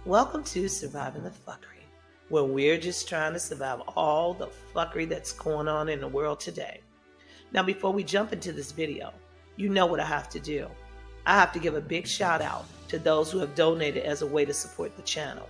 Welcome to Surviving the Fuckery, where we're just trying to survive all the fuckery that's going on in the world today. Now, before we jump into this video, you know what I have to do. I have to give a big shout out to those who have donated as a way to support the channel.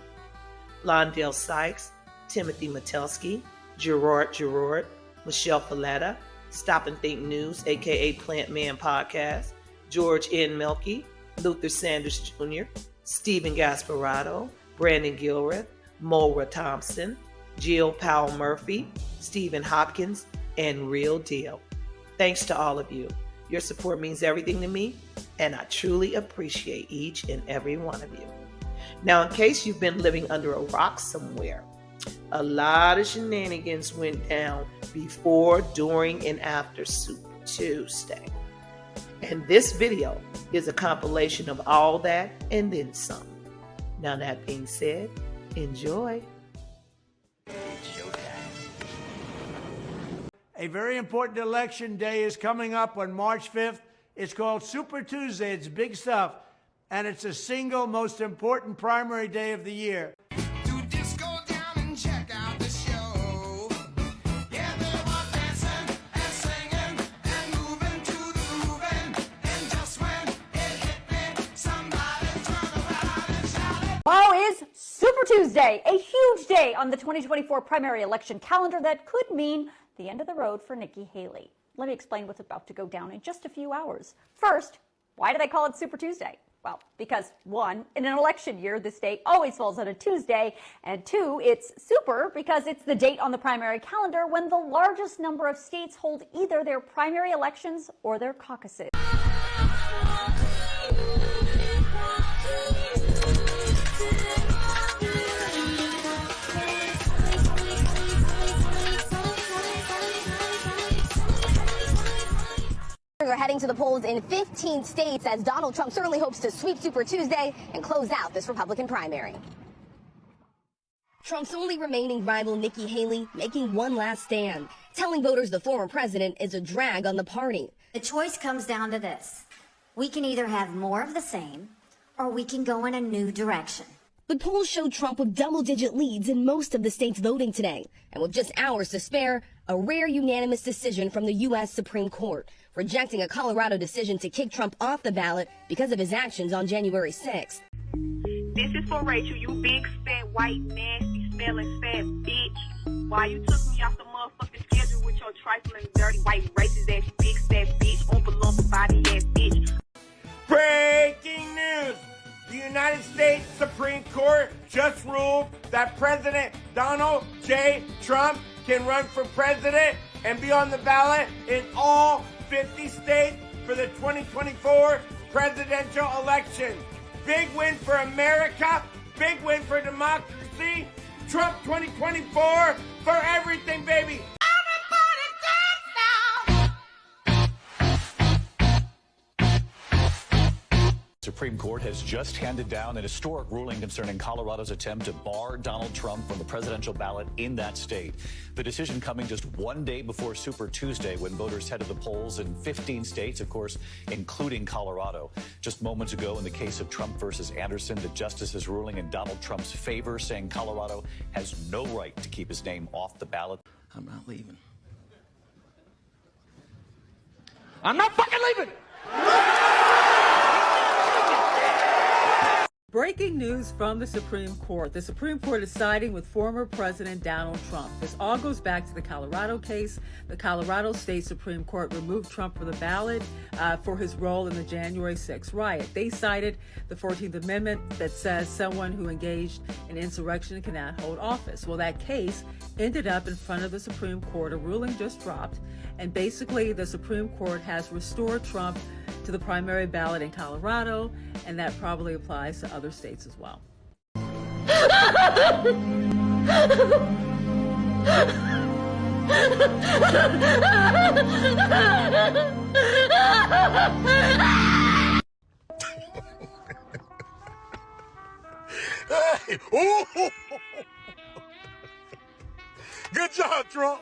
Londale Sykes, Timothy Metelsky, Gerard, Michelle Falletta, Stop and Think News, aka Plant Man Podcast, George N. Melky, Luther Sanders Jr., Stephen Gasparado, Brandon Gilreath, Moira Thompson, Jill Powell Murphy, Stephen Hopkins, and Real Deal. Thanks to all of you. Your support means everything to me, and I truly appreciate each and every one of you. Now, in case you've been living under a rock somewhere, a lot of shenanigans went down before, during, and after Super Tuesday. And this video is a compilation of all that and then some. Now, that being said, enjoy. A very important election day is coming up on March 5th. It's called Super Tuesday. It's big stuff. And it's the single most important primary day of the year. Tomorrow is Super Tuesday, a huge day on the 2024 primary election calendar that could mean the end of the road for Nikki Haley. Let me explain what's about to go down in just a few hours. First, why do they call it Super Tuesday? Well, because one, in an election year, this day always falls on a Tuesday, and two, it's super because it's the date on the primary calendar when the largest number of states hold either their primary elections or their caucuses. Are heading to the polls in 15 states as Donald Trump certainly hopes to sweep Super Tuesday and close out this Republican primary. Trump's only remaining rival, Nikki Haley, making one last stand, telling voters the former president is a drag on the party. The choice comes down to this. We can either have more of the same, or we can go in a new direction. But polls show Trump with double-digit leads in most of the states voting today. And with just hours to spare, a rare unanimous decision from the U.S. Supreme Court, rejecting a Colorado decision to kick Trump off the ballot because of his actions on January 6th. This is for Rachel, you big, fat, white, nasty, smelling, fat bitch. Why you took me off the motherfucking schedule with your trifling, dirty, white, racist ass, big, fat bitch, oompa loompa body ass bitch. Breaking news! The United States Supreme Court just ruled that President Donald J. Trump can run for president and be on the ballot in all 50 states for the 2024 presidential election. Big win for America, big win for democracy. Trump 2024 for everything, baby. Supreme Court has just handed down an historic ruling concerning Colorado's attempt to bar Donald Trump from the presidential ballot in that state. The decision coming just one day before Super Tuesday, when voters head to the polls in 15 states, of course, including Colorado. Just moments ago, in the case of Trump versus Anderson, the justice is ruling in Donald Trump's favor, saying Colorado has no right to keep his name off the ballot. I'm not leaving. I'm not fucking leaving! Breaking news from the Supreme Court. The Supreme Court is siding with former President Donald Trump. This all goes back to the Colorado case. The Colorado State Supreme Court removed Trump from the ballot for his role in the January 6th riot. They cited the 14th Amendment that says someone who engaged in insurrection cannot hold office. Well, that case ended up in front of the Supreme Court. A ruling just dropped. And basically, the Supreme Court has restored Trump to the primary ballot in Colorado, and that probably applies to other states as well. Good job, Trump.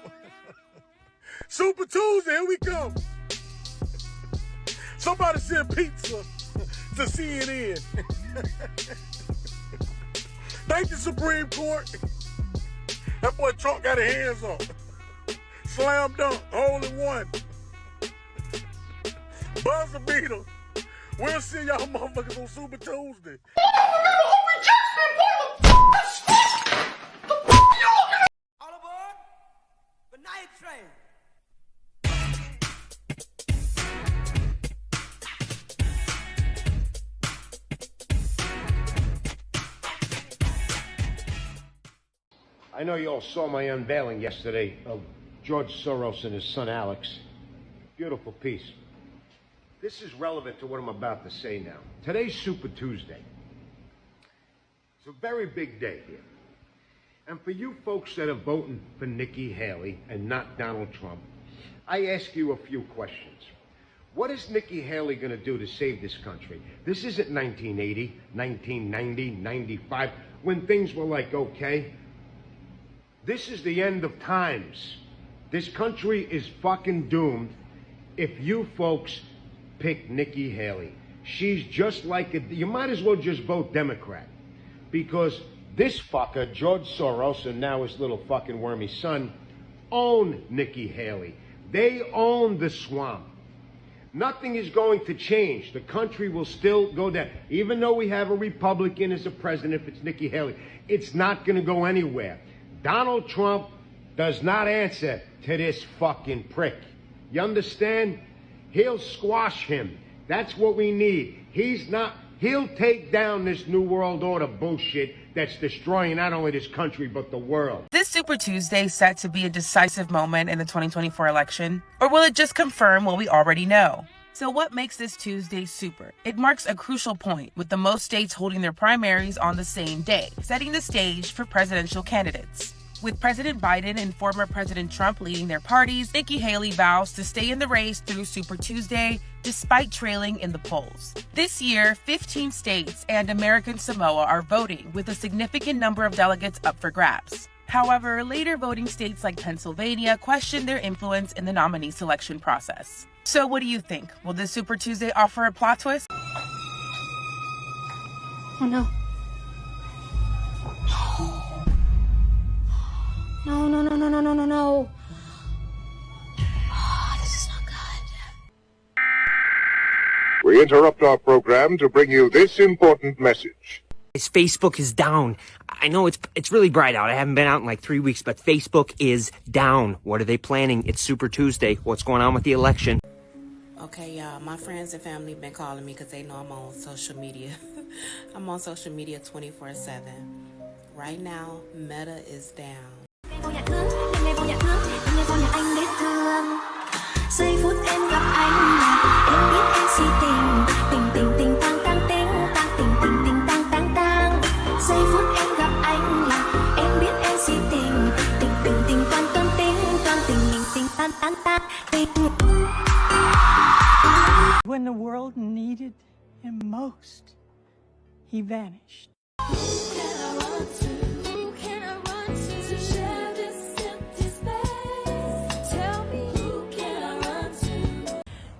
Super Tuesday, here we come. Somebody send pizza to CNN. Thank you, Supreme Court. That boy Trump got his hands on. Slam dunk, hole in one. Buzzer beater. We'll see y'all motherfuckers on Super Tuesday. All aboard the night train. I know you all saw my unveiling yesterday of George Soros and his son Alex. Beautiful piece. This is relevant to what I'm about to say now. Today's Super Tuesday. It's a very big day here. And for you folks that are voting for Nikki Haley and not Donald Trump, I ask you a few questions. What is Nikki Haley going to do to save this country? This isn't 1980, 1990, 95, when things were like, okay. This is the end of times. This country is fucking doomed if you folks pick Nikki Haley. She's just like you might as well just vote Democrat. Because this fucker, George Soros, and now his little fucking wormy son, own Nikki Haley. They own the swamp. Nothing is going to change. The country will still go down. Even though we have a Republican as a president, if it's Nikki Haley, it's not going to go anywhere. Donald Trump does not answer to this fucking prick. You understand? He'll squash him. That's what we need. He'll take down this New World Order bullshit that's destroying not only this country, but the world. This Super Tuesday set to be a decisive moment in the 2024 election? Or will it just confirm what we already know? So what makes this Tuesday super? It marks a crucial point, with the most states holding their primaries on the same day, setting the stage for presidential candidates. With President Biden and former President Trump leading their parties, Nikki Haley vows to stay in the race through Super Tuesday, despite trailing in the polls. This year, 15 states and American Samoa are voting, with a significant number of delegates up for grabs. However, later voting states like Pennsylvania questioned their influence in the nominee selection process. So what do you think? Will this Super Tuesday offer a plot twist? Oh no. No. Oh, this is not good. We interrupt our program to bring you this important message. Facebook is down. I know it's really bright out. I haven't been out in like 3 weeks, but Facebook is down. What are they planning? It's Super Tuesday. What's going on with the election? Okay, y'all, my friends and family been calling me because they know I'm on social media. I'm on social media 24/7. Right now, Meta is down. Giây phút em gặp anh là em biết em si tình tình tang tang ting tang tình tang tang tang. Giây phút em gặp anh là em biết em si tình tình toan tình tan tan tan tình. When the world needed him most, he vanished.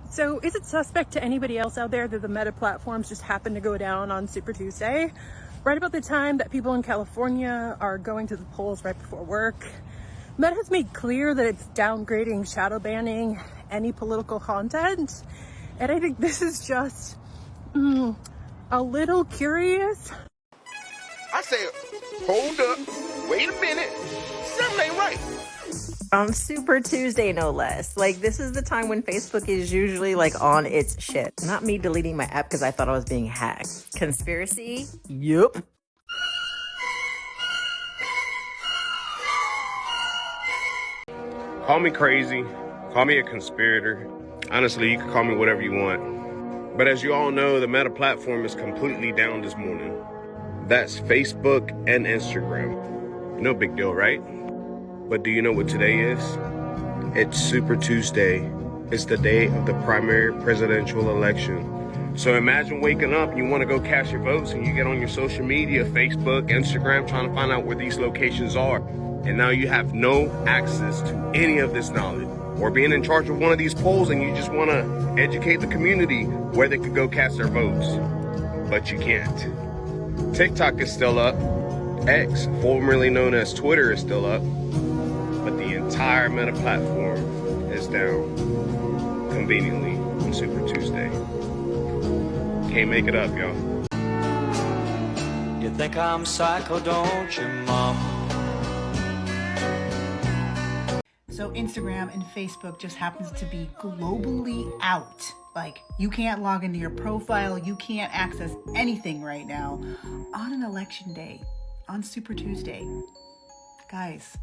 So is it suspect to anybody else out there that the Meta platforms just happen to go down on Super Tuesday? Right about the time that people in California are going to the polls right before work. Meta has made clear that it's downgrading, shadow banning any political content. And I think this is just a little curious. I said, hold up, wait a minute, something ain't right. On Super Tuesday, no less. Like, this is the time when Facebook is usually like on its shit. Not me deleting my app because I thought I was being hacked. Conspiracy? Yup. Call me crazy, call me a conspirator. Honestly, you can call me whatever you want. But as you all know, the Meta platform is completely down this morning. That's Facebook and Instagram. No big deal, right? But do you know what today is? It's Super Tuesday. It's the day of the primary presidential election. So imagine waking up and you want to go cast your votes and you get on your social media, Facebook, Instagram, trying to find out where these locations are. And now you have no access to any of this knowledge. Or being in charge of one of these polls and you just want to educate the community where they could go cast their votes. But you can't. TikTok is still up. X, formerly known as Twitter, is still up, but the entire Meta platform is down, conveniently, on Super Tuesday. Can't make it up, y'all. You think I'm psycho, don't you, Mom? So Instagram and Facebook just happens to be globally out. Like, you can't log into your profile, you can't access anything right now on an election day, on Super Tuesday. Guys,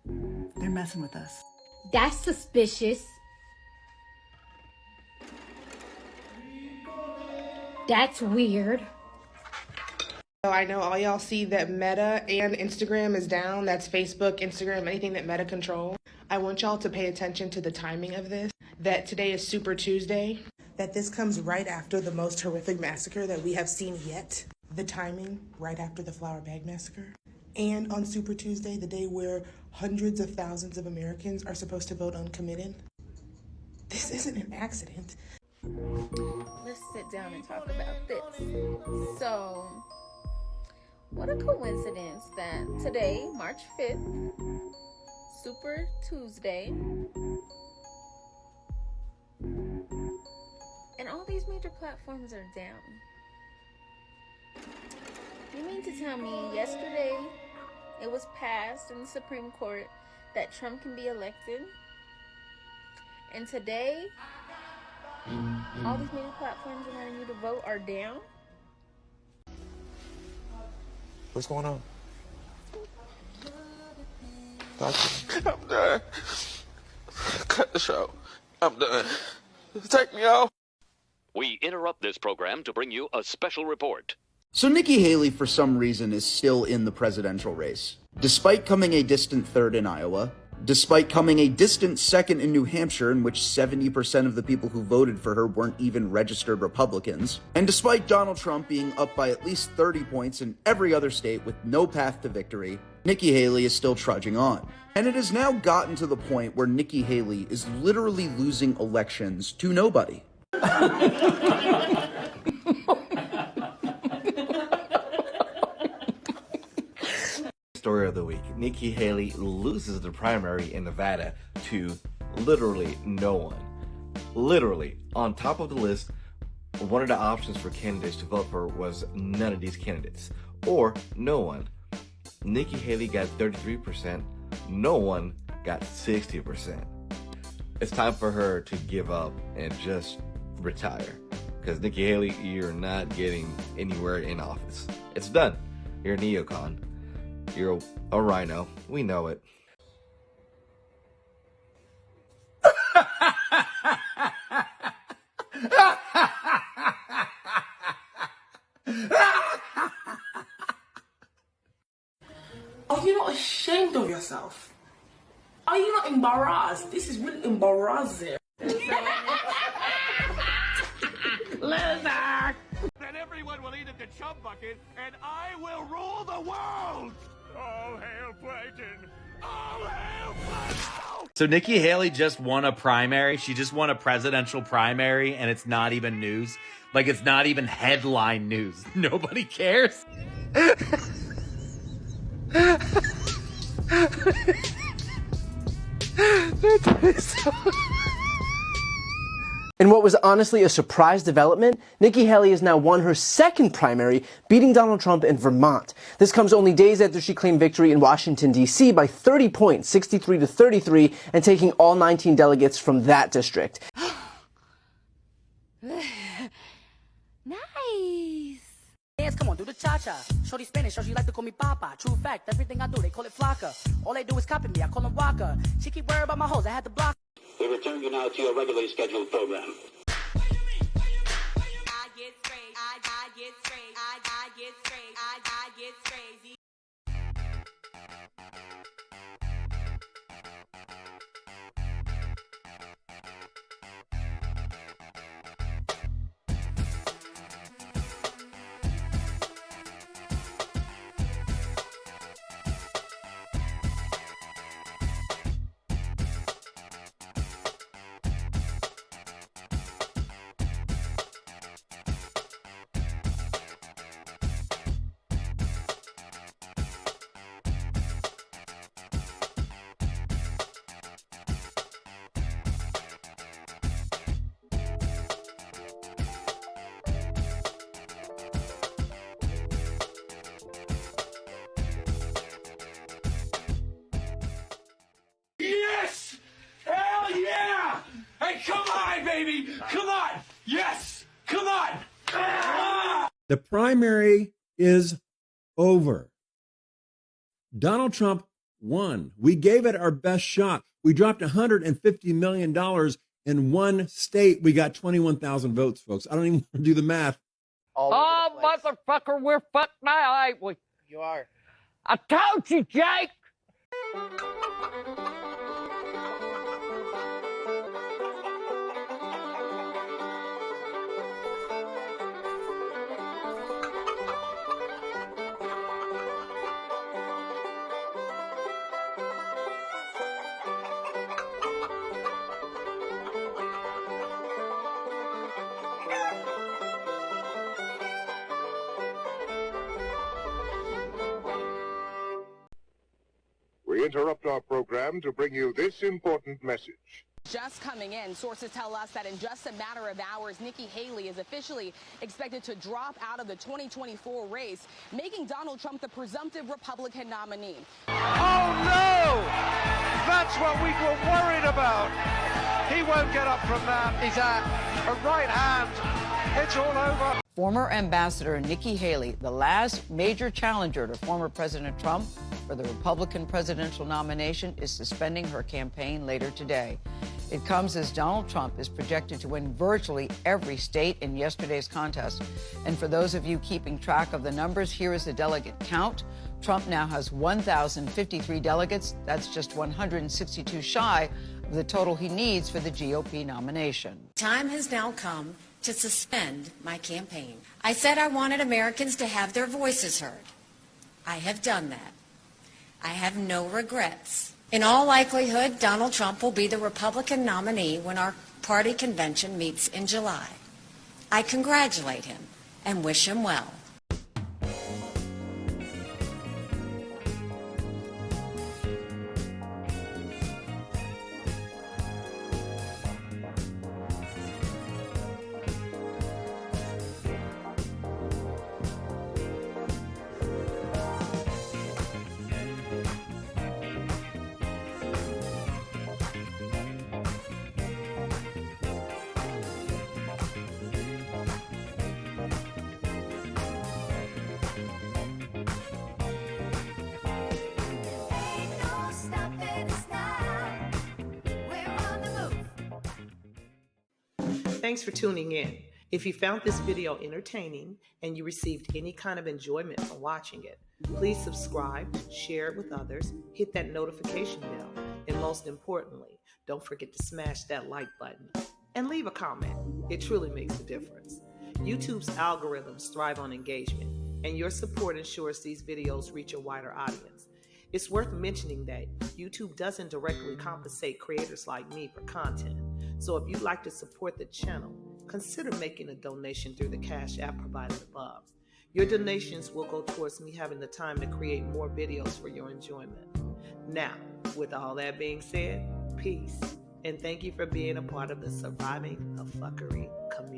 they're messing with us. That's suspicious. That's weird. So I know all y'all see that Meta and Instagram is down. That's Facebook, Instagram, anything that Meta control. I want y'all to pay attention to the timing of this, that today is Super Tuesday, that this comes right after the most horrific massacre that we have seen yet. The timing right after the Flower Bag Massacre. And on Super Tuesday, the day where hundreds of thousands of Americans are supposed to vote uncommitted. This isn't an accident. Let's sit down and talk about this. So, what a coincidence that today, March 5th, Super Tuesday, and all these major platforms are down. You mean to tell me yesterday it was passed in the Supreme Court that Trump can be elected, and today all these major platforms wanting you to vote are down? What's going on? I'm done. Cut the show. I'm done. Take me off. We interrupt this program to bring you a special report. So Nikki Haley, for some reason, is still in the presidential race. Despite coming a distant third in Iowa, despite coming a distant second in New Hampshire, in which 70% of the people who voted for her weren't even registered Republicans, and despite Donald Trump being up by at least 30 points in every other state with no path to victory, Nikki Haley is still trudging on. And it has now gotten to the point where Nikki Haley is literally losing elections to nobody. Story of the week. Nikki Haley loses the primary in Nevada to literally no one. Literally, on top of the list, one of the options for candidates to vote for was none of these candidates, or no one. Nikki Haley got 33%, no one got 60%. It's time for her to give up and just retire. Because Nikki Haley, you're not getting anywhere in office. It's done. You're a neocon. You're a rhino. We know it. Are you not ashamed of yourself? Are you not embarrassed? This is really embarrassing. Loser! Then everyone will eat at the chub bucket, and I will rule the world! All hail Brighton! All hail Brighton! So Nikki Haley just won a primary. She just won a presidential primary, and it's not even news. Like, it's not even headline news. Nobody cares. In what was honestly a surprise development, Nikki Haley has now won her second primary, beating Donald Trump in Vermont. This comes only days after she claimed victory in Washington, D.C. by 30 points, 63 to 33, and taking all 19 delegates from that district. Nice. Dance, come on, do the cha-cha. Shorty Spanish, so she like to call me Papa. True fact, everything I do, they call it Flocka. All they do is copy me, I call them Waka. She keep worrying about my hoes, I had to block. We return you now to your regularly scheduled program. Come on! Yes! Come on! The primary is over. Donald Trump won. We gave it our best shot. We dropped $150 million in one state. We got 21,000 votes, folks. I don't even want to do the math. Oh, motherfucker, we're fucked now, ain't we? You are. I told you, Jake! We interrupt our program to bring you this important message. Just coming in, sources tell us that in just a matter of hours, Nikki Haley is officially expected to drop out of the 2024 race, making Donald Trump the presumptive Republican nominee. Oh, no! That's what we were worried about. He won't get up from that. He's at a right hand. It's all over. Former Ambassador Nikki Haley, the last major challenger to former President Trump for the Republican presidential nomination, is suspending her campaign later today. It comes as Donald Trump is projected to win virtually every state in yesterday's contest. And for those of you keeping track of the numbers, here is the delegate count. Trump now has 1,053 delegates. That's just 162 shy of the total he needs for the GOP nomination. Time has now come to suspend my campaign. I said I wanted Americans to have their voices heard. I have done that. I have no regrets. In all likelihood, Donald Trump will be the Republican nominee when our party convention meets in July. I congratulate him and wish him well. Thanks for tuning in. If you found this video entertaining and you received any kind of enjoyment from watching it, please subscribe, share it with others, hit that notification bell, and most importantly, don't forget to smash that like button and leave a comment. It truly makes a difference. YouTube's algorithms thrive on engagement, and your support ensures these videos reach a wider audience. It's worth mentioning that YouTube doesn't directly compensate creators like me for content. So if you'd like to support the channel, consider making a donation through the Cash App provided above. Your donations will go towards me having the time to create more videos for your enjoyment. Now, with all that being said, peace, and thank you for being a part of the Surviving the Fuckery community.